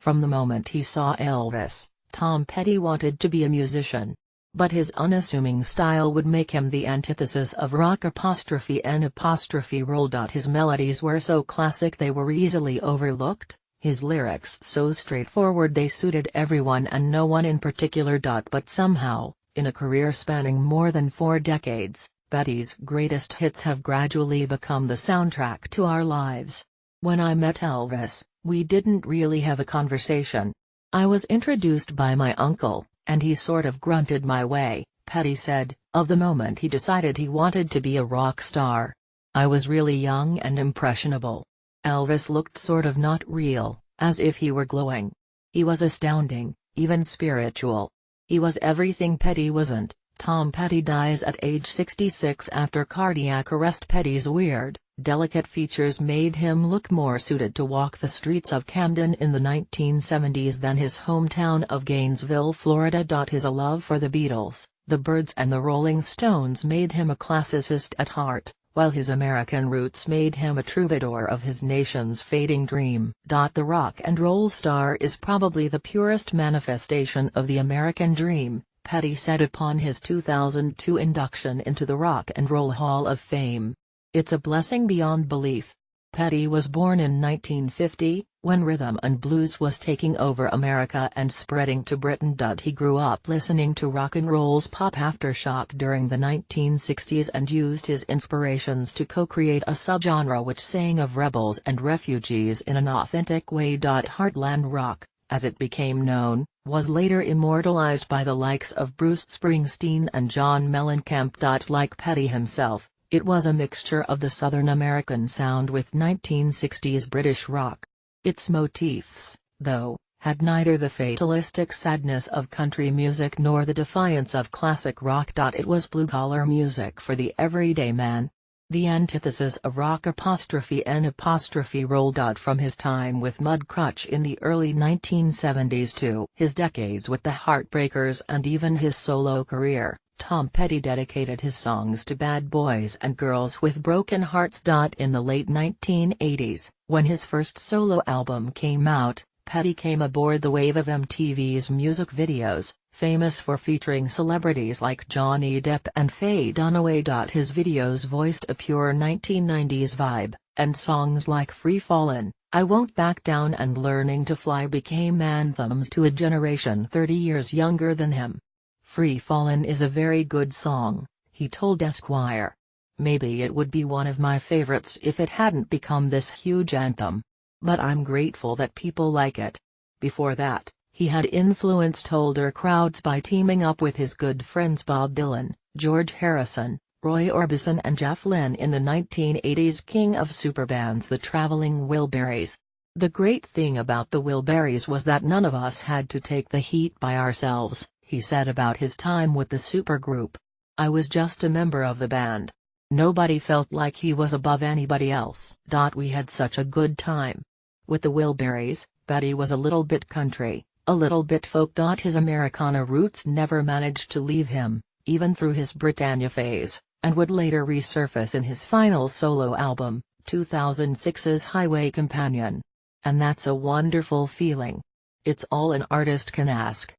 From the moment he saw Elvis, Tom Petty wanted to be a musician. But his unassuming style would make him the antithesis of rock ''N''. His melodies were so classic they were easily overlooked, his lyrics so straightforward they suited everyone and no one in particular. But somehow, in a career spanning more than 4 decades, Petty's greatest hits have gradually become the soundtrack to our lives. When I met Elvis, we didn't really have a conversation. I was introduced by my uncle, and he sort of grunted my way, Petty said, of the moment he decided he wanted to be a rock star. I was really young and impressionable. Elvis looked sort of not real, as if he were glowing. He was astounding, even spiritual. He was everything Petty wasn't. Tom Petty dies at age 66 after cardiac arrest. Petty's weird, delicate features made him look more suited to walk the streets of Camden in the 1970s than his hometown of Gainesville, Florida. His love for the Beatles, the Byrds and the Rolling Stones made him a classicist at heart, while his American roots made him a troubadour of his nation's fading dream. The rock and roll star is probably the purest manifestation of the American dream, Petty said upon his 2002 induction into the Rock and Roll Hall of Fame. It's a blessing beyond belief. Petty was born in 1950, when rhythm and blues was taking over America and spreading to Britain. He grew up listening to rock and roll's pop aftershock during the 1960s and used his inspirations to co-create a subgenre which sang of rebels and refugees in an authentic way. Heartland rock, as it became known, was later immortalized by the likes of Bruce Springsteen and John Mellencamp. Like Petty himself, it was a mixture of the Southern American sound with 1960s British rock. Its motifs, though, had neither the fatalistic sadness of country music nor the defiance of classic rock. It was blue-collar music for the everyday man. The antithesis of rock ''N''. From his time with Mudcrutch in the early 1970s to his decades with the Heartbreakers and even his solo career, Tom Petty dedicated his songs to bad boys and girls with broken hearts. In the late 1980s, when his first solo album came out, Petty came aboard the wave of MTV's music videos, famous for featuring celebrities like Johnny Depp and Faye Dunaway. His videos voiced a pure 1990s vibe, and songs like Free Fallin', I Won't Back Down and Learning to Fly became anthems to a generation 30 years younger than him. Free Fallin' is a very good song, he told Esquire. Maybe it would be one of my favorites if it hadn't become this huge anthem. But I'm grateful that people like it. Before that, he had influenced older crowds by teaming up with his good friends Bob Dylan, George Harrison, Roy Orbison and Jeff Lynne in the 1980s king of superbands the Traveling Wilburys. The great thing about the Wilburys was that none of us had to take the heat by ourselves, he said about his time with the supergroup. I was just a member of the band. Nobody felt like he was above anybody else. We had such a good time. With the Wilburys, Petty was a little bit country, a little bit folk. His Americana roots never managed to leave him, even through his Britannia phase, and would later resurface in his final solo album, 2006's Highway Companion. And that's a wonderful feeling. It's all an artist can ask.